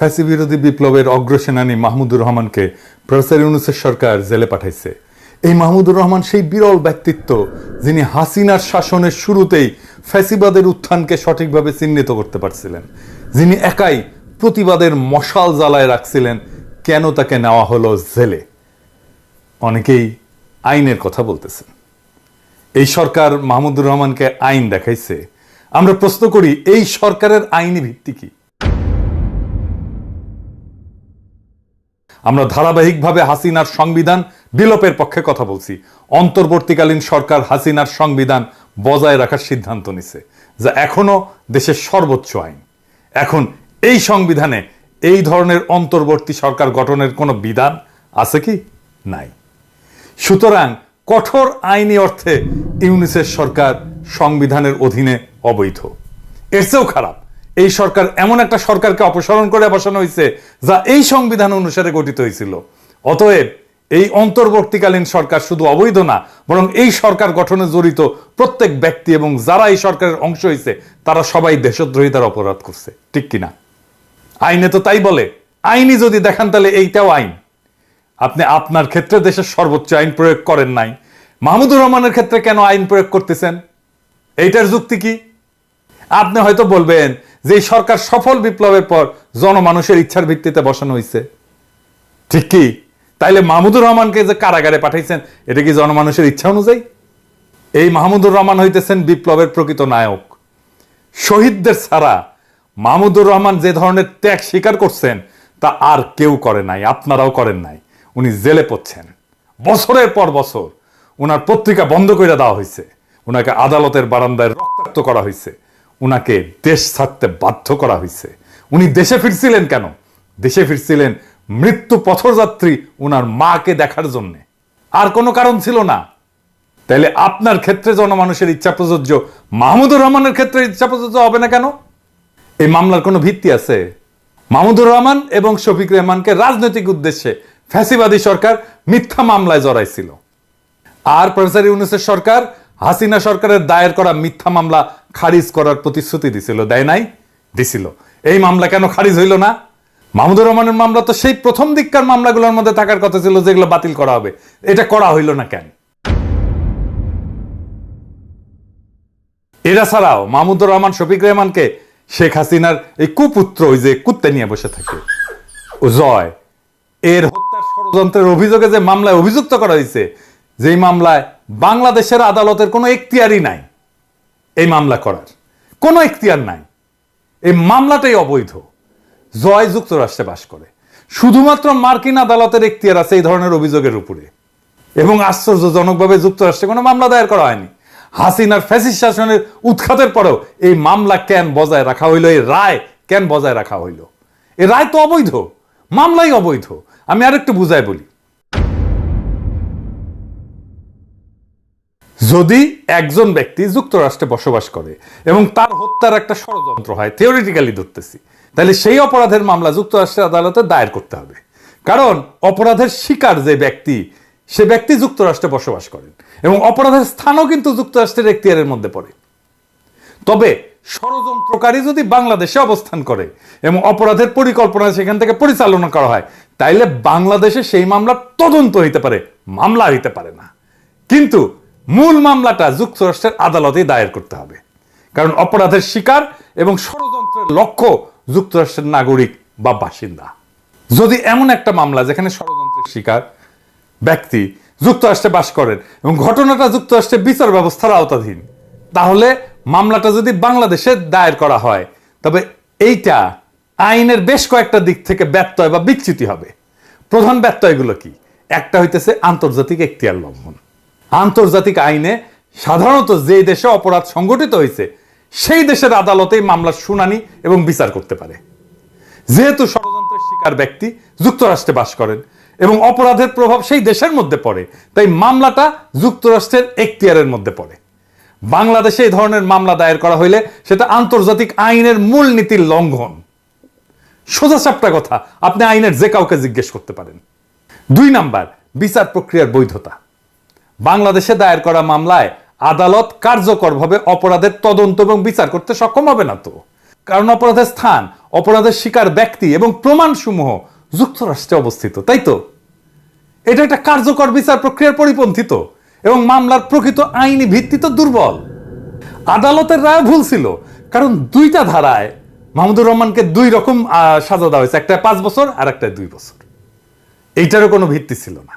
ফ্যাসিবিরোধী বিপ্লবের অগ্রসেনানী মাহমুদুর রহমানকে প্রফেসর ইউনূসের সরকার জেলে পাঠাইছে। এই মাহমুদুর রহমান সেই বিরল ব্যক্তিত্ব যিনি হাসিনার শাসনের শুরুতেই ফ্যাসিবাদের উত্থানকে সঠিকভাবে চিহ্নিত করতে পারছিলেন, যিনি একাই প্রতিবাদের মশাল জ্বালায় রাখছিলেন। কেন তাকে নেওয়া হলো জেলে? অনেকেই আইনের কথা বলতেছেন। এই সরকার মাহমুদুর রহমানকে আইন দেখাইছে। আমরা প্রশ্ন করি, এই সরকারের আইনি ভিত্তি কি? আমরা ধারাবাহিকভাবে হাসিনার সংবিধান বিলোপের পক্ষে কথা বলছি। অন্তর্বর্তীকালীন সরকার হাসিনার সংবিধান বজায় রাখার সিদ্ধান্ত নিছে, যা এখনো দেশের সর্বোচ্চ আইন। এখন এই সংবিধানে এই ধরনের অন্তর্বর্তী সরকার গঠনের কোনো বিধান আছে কি? নাই। সুতরাং কঠোর আইনি অর্থে ইউনূসের সরকার সংবিধানের অধীনে অবৈধ। এর চেয়েও খারাপ, এই সরকার এমন একটা সরকারকে অপসারণ করে বসানো হয়েছে যা এই সংবিধান অনুসারে গঠিত হয়েছিল। অতএব এই অন্তর্বর্তীকালীন সরকার শুধু অবৈধ না, বরং এই সরকার গঠনে জড়িত প্রত্যেক ব্যক্তি এবং যারা এই সরকারের অংশ হয়েছে তারা সবাই দেশদ্রোহিতার অপরাধ করছে। ঠিক কিনা? আইনে তো তাই বলে। আইনি যদি দেখান তাহলে এইটাও আইন। আপনি আপনার ক্ষেত্রে দেশের সর্বোচ্চ আইন প্রয়োগ করেন নাই, মাহমুদুর রহমানের ক্ষেত্রে কেন আইন প্রয়োগ করতেছেন? এইটার যুক্তি কি? আপনি হয়তো বলবেন যে এই সরকার সফল বিপ্লবের পর জনমানুষের ইচ্ছার ভিত্তিতে বসানো হয়েছে। ঠিক কি? তাইলে মাহমুদুর রহমানকে যে কারাগারে পাঠাইছেন, এটা কি জনমানুষের ইচ্ছা অনুযায়ী? এই মাহমুদুর রহমান হইতেছেন বিপ্লবের প্রকৃত নায়ক। শহীদদের ছাড়া মাহমুদুর রহমান যে ধরনের ত্যাগ স্বীকার করছেন তা আর কেউ করে নাই, আপনারাও করেন নাই। উনি জেলে পড়ছেন বছরের পর বছর। উনার পত্রিকা বন্ধ করে দেওয়া হয়েছে, উনাকে আদালতের বারান্দায় রক্তাক্ত করা হয়েছে, উনাকে দেশ ছাড়তে বাধ্য করা হয়েছে। উনি দেশে ফিরছিলেন কেন? দেশে ফিরছিলেন মৃত্যু পথযাত্রী উনার মাকে দেখার জন্যে, আর কোনো কারণ ছিল না। তাইলে আপনার ক্ষেত্রে জনমানুষের ইচ্ছা প্রযোজ্য, মাহমুদুর রহমানের ক্ষেত্রে ইচ্ছা প্রযোজ্য হবে না কেন? এই মামলার কোনো ভিত্তি আছে? মাহমুদুর রহমান এবং শফিক রেহমানকে রাজনৈতিক উদ্দেশ্যে ফ্যাসিবাদী সরকার মিথ্যা মামলায় জড়াইছিল, আর প্রফেসর ইউনূসের সরকার হাসিনা সরকারের দায়ের করা মিথ্যা মামলা খারিজ করার প্রতিশ্রুতি দিছিল। দেয় নাই? দিছিল। এই মামলা কেন খারিজ হইল না? মাহমুদুর রহমানের মামলা তো সেই প্রথম দিককার মামলাগুলোর মধ্যে থাকার কথা ছিল, যেগুলো বাতিল করা হবে। এটা করা হইল না কেন? এরা ছাড়াও মাহমুদুর রহমান শফিক রেহমানকে শেখ হাসিনার এই কুপুত্র, ওই যে কুত্তে নিয়ে বসে থাকে ও জয়, এর হত্যার ষড়যন্ত্রের অভিযোগে যে মামলায় অভিযুক্ত করা হয়েছে, যেই মামলায় বাংলাদেশের আদালতের কোনো এখতিয়ারই নাই, এই মামলা করার কোনো এখতিয়ার নাই। এই মামলাটাই অবৈধ। জয় যুক্তরাষ্ট্রে বাস করে, শুধুমাত্র মার্কিন আদালতের এখতিয়ার আছে এই ধরনের অভিযোগের উপরে। এবং আশ্চর্যজনকভাবে যুক্তরাষ্ট্রে কোনো মামলা দায়ের করা হয়নি। হাসিনার ফ্যাসিস্ট শাসনের উৎখাতের পরেও এই মামলা কেন বজায় রাখা হইল? এই রায় কেন বজায় রাখা হইল? এই রায় তো অবৈধ, মামলাই অবৈধ। আমি আরেকটু বুঝাই বলি। যদি একজন ব্যক্তি যুক্তরাষ্ট্রে বসবাস করে এবং তার হত্যার একটা ষড়যন্ত্র হয়, থিওরিটিক্যালি ধরতেছি, তাহলে সেই অপরাধের মামলা যুক্তরাষ্ট্রের আদালতে দায়ের করতে হবে। কারণ অপরাধের শিকার যে ব্যক্তি, সে ব্যক্তি যুক্তরাষ্ট্রে বসবাস করেন এবং অপরাধের স্থানও কিন্তু যুক্তরাষ্ট্রের এখতিয়ারের মধ্যে পড়ে। তবে ষড়যন্ত্রকারী যদি বাংলাদেশে অবস্থান করে এবং অপরাধের পরিকল্পনা সেখান থেকে পরিচালনা করা হয়, তাইলে বাংলাদেশে সেই মামলা তদন্ত হইতে পারে, মামলা হইতে পারে না। কিন্তু মূল মামলাটা যুক্তরাষ্ট্রের আদালতে দায়ের করতে হবে, কারণ অপরাধের শিকার এবং ষড়যন্ত্রের লক্ষ্য যুক্তরাষ্ট্রের নাগরিক বা বাসিন্দা। যদি এমন একটা মামলা যেখানে ষড়যন্ত্রের শিকার ব্যক্তি যুক্তরাষ্ট্রে বাস করেন এবং ঘটনাটা যুক্তরাষ্ট্রের বিচার ব্যবস্থার আওতাধীন, তাহলে মামলাটা যদি বাংলাদেশে দায়ের করা হয়, তবে এইটা আইনের বেশ কয়েকটা দিক থেকে ব্যত্যয় বা বিচ্যুতি হবে। প্রধান ব্যত্যয়গুলো কি? একটা হইতেছে আন্তর্জাতিক এখতিয়ার লঙ্ঘন। আন্তর্জাতিক আইনে সাধারণত যে দেশে অপরাধ সংঘটিত হয়েছে সেই দেশের আদালতেই মামলার শুনানি এবং বিচার করতে পারে। যেহেতু ষড়যন্ত্রের শিকার ব্যক্তি যুক্তরাষ্ট্রে বাস করেন এবং অপরাধের প্রভাব সেই দেশের মধ্যে পড়ে, তাই মামলাটা যুক্তরাষ্ট্রের এখতিয়ারের মধ্যে পড়ে। বাংলাদেশে এই ধরনের মামলা দায়ের করা হইলে সেটা আন্তর্জাতিক আইনের মূল নীতির লঙ্ঘন। সোজা সাপটা কথা, আপনি আইনের যে কাউকে জিজ্ঞেস করতে পারেন। 2 নাম্বার, বিচার প্রক্রিয়ার বৈধতা। বাংলাদেশে দায়ের করা মামলায় আদালত কার্যকরভাবে অপরাধের তদন্ত এবং বিচার করতে সক্ষম হবে না তো, কারণ অপরাধের স্থান অপরাধের শিকার ব্যক্তি এবং প্রমাণসমূহ যুক্তরাষ্ট্রে অবস্থিত, তাই তো? এটা একটা কার্যকর বিচার প্রক্রিয়ার পরিপন্থী তো, এবং মামলার প্রকৃত আইনি ভিত্তি তো দুর্বল। আদালতের রায় ভুল ছিল, কারণ দুইটা ধারায় মাহমুদুর রহমানকে দুই রকম সাজা দেওয়া হয়েছে, একটা 5 বছর আর একটা 2 বছর। এইটারও কোনো ভিত্তি ছিল না।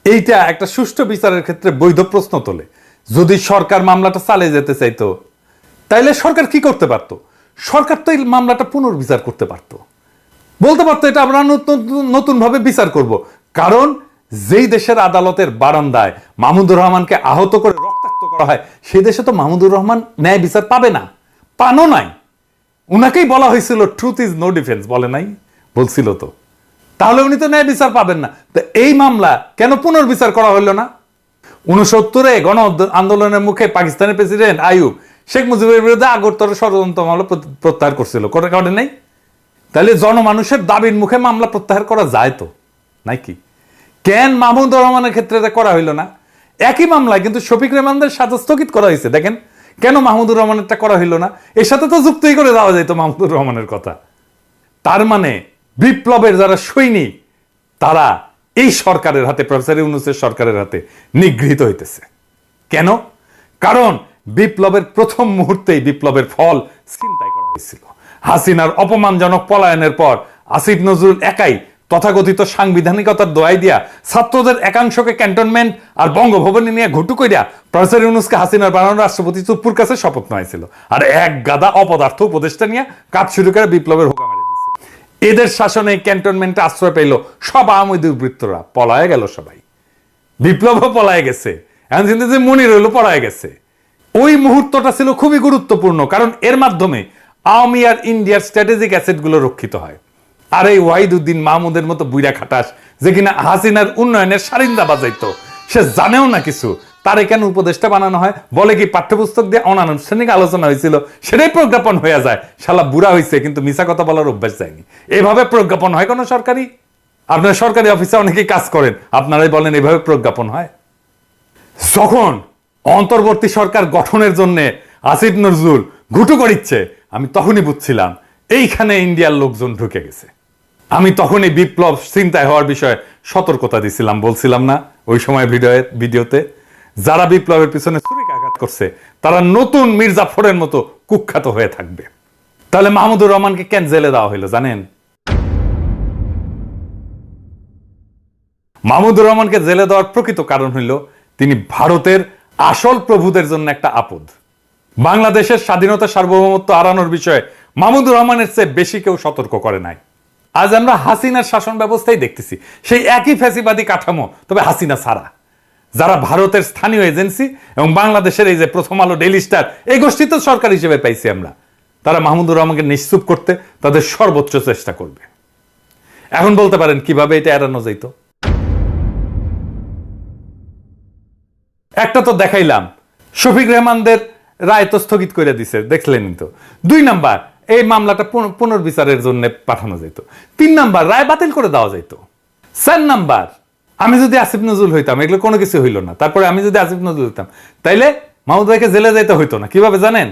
এইটা একটা সুষ্ঠু বিচারের ক্ষেত্রে বৈধ প্রশ্ন তোলে। যদি সরকার মামলাটা চালিয়ে যেতে চাইতো, তাইলে সরকার কি করতে পারত? সরকার তো এই মামলাটা পুনর্বিচার করতে পারত, বলতে পারতো এটা আমরা নতুন ভাবে বিচার করব। কারণ যেই দেশের আদালতের বারান্দায় মাহমুদুর রহমানকে আহত করে রক্তাক্ত করা হয়, সেই দেশে তো মাহমুদুর রহমান ন্যায় বিচার পাবে না, পানো নাই। উনাকেই বলা হয়েছিল ট্রুথ ইজ নো ডিফেন্স, বলে নাই? বলছিল তো। তাহলে উনি তো ন্যায় বিচার পাবেন না। তো এই মামলা কেন পুনর্বিচার করা হইল না? 69-এ গণ আন্দোলনের মুখে পাকিস্তানের প্রেসিডেন্ট আইয়ুব শেখ মুজিবের বিরুদ্ধে আগরতলা ষড়যন্ত্র মামলা প্রত্যাহার করছিল, করে নাই? তাহলে জনমানুষের দাবির মুখে মামলা প্রত্যাহার করা যায় তো নাকি? কেন মাহমুদুর রহমানের ক্ষেত্রে করা হইল না? একই মামলায় কিন্তু শফিক রেহমানদের সাজা স্থগিত করা হয়েছে। দেখেন কেন মাহমুদুর রহমানেরটা করা হইল না? এর সাথে তো যুক্তই করে দেওয়া যেত মাহমুদুর রহমানের কথা। তার মানে বিপ্লবের যারা সৈনিক, তারা এই সরকারের হাতে, প্রফেসর ইউনূসের সরকারের হাতে নিগৃহীত হইতেছে। কেন? কারণ বিপ্লবের প্রথম মুহূর্তেই বিপ্লবের ফল ছিনতাই করা হয়েছিল। হাসিনার অপমানজনক পলায়নের পর আসিফ নজরুল একাই তথাকথিত সাংবিধানিকতার দোয়াই দিয়া ছাত্রদের একাংশকে ক্যান্টনমেন্ট আর বঙ্গভবনে নিয়ে ঘুটু কইরা প্রফেসর ইউনূসকে হাসিনার বানানো রাষ্ট্রপতি চুপ্পুর কাছে শপথ নেওয়াইছিল, আর এক গাদা অপদার্থ উপদেষ্টা নিয়ে কাজ শুরু করে বিপ্লবের হোকা মেরে দিয়েছিল। এদের শাসনে ক্যান্টনমেন্টে আশ্রয় পেল সব আওয়ামী দুর্বৃত্তরা, পলায় গেল সবাই। বিপ্লবও পলায় গেছে, এখন কিন্তু যে মনির হইল পলায় গেছে। ওই মুহূর্তটা ছিল খুবই গুরুত্বপূর্ণ, কারণ এর মাধ্যমে আওয়ামী আর ইন্ডিয়ার স্ট্র্যাটেজিক অ্যাসেটগুলো রক্ষিত হয়। আর এই ওয়াহিদুদ্দিন মাহমুদের মতো বুইরা খাটাস, যে কিনা হাসিনার উন্নয়নের সারিন্দা বাজাইতো, সে জানেও না কিছু, তার এখানে উপদেষ্টা বানানো হয়। বলে কি পাঠ্যপুস্তক দিয়ে অনানুষ্ঠানিক আলোচনা হয়েছিল, সেটাই প্রজ্ঞাপন হয়ে যায়। শালা বুড়া হয়েছে কিন্তু মিছা কথা বলার অভ্যাস যায়নি। এভাবে প্রজ্ঞাপন হয় কোনো সরকারি? আপনার সরকারি অফিসে অনেকেই কাজ করেন, আপনারাই বলেন এভাবে প্রজ্ঞাপন হয়? যখন অন্তর্বর্তী সরকার গঠনের জন্য আসিফ নজরুল ঘুটু করিচ্ছে, আমি তখনই বুঝছিলাম এইখানে ইন্ডিয়ার লোকজন ঢুকে গেছে। আমি তখনই বিপ্লব চিন্তায় হওয়ার বিষয়ে সতর্কতা দিছিলাম, বলছিলাম না ওই সময় ভিডিওতে? যারা বিপ্লবের পিছনে ছুরিকাঘাত করছে তারা নতুন মির্জাফরের মতো কুখ্যাত হয়ে থাকবে। তাহলে মাহমুদুর রহমানকে কেন জেলে দেওয়া হইলো জানেন? মাহমুদুর রহমানকে জেলে দেওয়ার প্রকৃত কারণ হইল তিনি ভারতের আসল প্রভুদের জন্য একটা আপদ। বাংলাদেশের স্বাধীনতা সার্বভৌমত্ব হারানোর বিষয়ে মাহমুদুর রহমানের চেয়ে বেশি কেউ সতর্ক করে নাই। আজ আমরা হাসিনার শাসন ব্যবস্থাই দেখতেছি, সেই একই ফ্যাসিবাদী কাঠামো, তবে হাসিনা ছাড়া। যারা ভারতের স্থানীয় এজেন্সি এবং বাংলাদেশের এই যে প্রথম আলো, ডেইলি স্টার, এই গোষ্ঠী তো সরকার হিসেবে পাইছি আমরা, তারা মাহমুদুর রহমানকে নিশ্চুপ করতে তাদের সর্বোচ্চ চেষ্টা করবে। এখন বলতে পারেন কিভাবে এটা এড়ানো যেত? একটা তো দেখাইলাম, শফিক রেহমানদের রায় তো স্থগিত করে দিছে, দেখলেন তো। 2 নাম্বার, এই মামলাটা পুনর্বিচারের জন্য পাঠানো যেত। 3 নাম্বার, রায় বাতিল করে দেওয়া যেত। 4 নাম্বার, আমি যদি আসিফ নজরুল হইতাম, এগুলো কোনো কিছু হইল না, তারপরে আমি যদি আসিফ নজরুল হইতাম, তাইলে মাহমুদ ভাইকে জেলে যাইতে হইতো না। কিভাবে জানেন?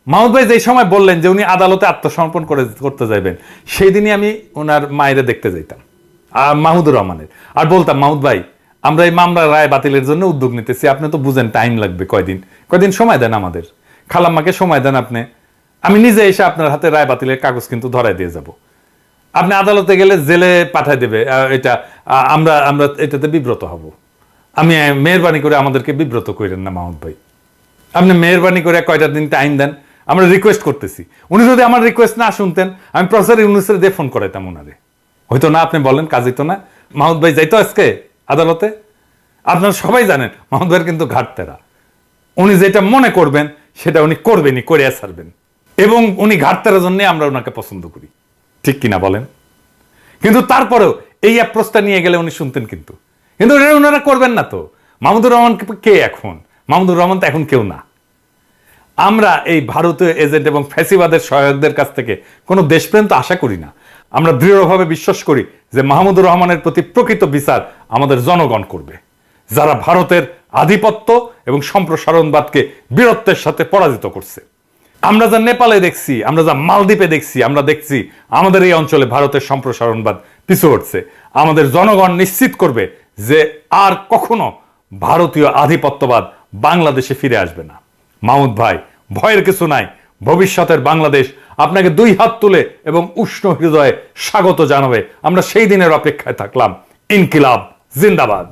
মাহমুদ ভাই যেই সময় বললেন যে উনি আদালতে আত্মসমর্পণ করতে যাবেন, সেই দিনই আমি ওনার মায়েরে দেখতে যাইতাম, মাহমুদুর রহমানের, আর বলতাম, মাহমুদ ভাই আমরা এই মামলার রায় বাতিলের জন্য উদ্যোগ নিতেছি, আপনি তো বুঝেন টাইম লাগবে, কয়দিন সময় দেন আমাদের, খালাম্মাকে সময় দেন আপনি, আমি নিজে এসে আপনার হাতে রায় বাতিলের কাগজ কিন্তু ধরাই দিয়ে যাব। আপনি আদালতে গেলে জেলে পাঠায় দেবে, এটা আমরা এটাতে বিব্রত হব। আমি মেহরবানি করে আমাদেরকে বিব্রত করেন না মাহমুদ ভাই, আপনি মেহরবানি করে কয়টা দিন টাইম দেন, আমরা রিকোয়েস্ট করতেছি। উনি যদি আমার রিকোয়েস্ট না শুনতেন, আমি প্রফেসর ইউনূসের দিয়ে ফোন করাইতাম ওনারে, হয়তো না। আপনি বলেন কাজ হইতো না? মাহমুদ ভাই যাইতো আজকে আদালতে? আপনারা সবাই জানেন মাহমুদ ভাইয়ের কিন্তু ঘাটতেরা, উনি যেটা মনে করবেন সেটা উনি করবেনই, করে ছাড়বেন, এবং উনি ঘাটতেরার জন্য আমরা ওনাকে পছন্দ করি, ঠিক কিনা বলেন? কিন্তু তারপরেও এই অ্যাপ্রোচটা নিয়ে গেলে উনি শুনতেন, কিন্তু এটা ওনারা করবেন না তো। মাহমুদুর রহমান কে এখন? মাহমুদুর রহমান তো এখন কেউ না। আমরা এই ভারতীয় এজেন্ট এবং ফ্যাসিবাদের সহায়কদের কাছ থেকে কোনো দেশপ্রেম তো আশা করি না। আমরা দৃঢ়ভাবে বিশ্বাস করি যে মাহমুদুর রহমানের প্রতি প্রকৃত বিচার আমাদের জনগণ করবে, যারা ভারতের আধিপত্য এবং সম্প্রসারণবাদকে বীরত্বের সাথে পরাজিত করছে। আমরা যা নেপালে দেখছি, আমরা যা মালদ্বীপে দেখছি, আমরা দেখছি আমাদের এই অঞ্চলে ভারতের সম্প্রসারণবাদ পিছু হটছে। আমাদের জনগণ নিশ্চিত করবে যে আর কখনো ভারতীয় আধিপত্যবাদ বাংলাদেশে ফিরে আসবে না। মাহমুদ ভাই, ভয়ের কিছু নাই। ভবিষ্যতের বাংলাদেশ আপনাকে দুই হাত তুলে এবং উষ্ণ হৃদয়ে স্বাগত জানাবে। আমরা সেই দিনের অপেক্ষায় থাকলাম। ইনকিলাব জিন্দাবাদ।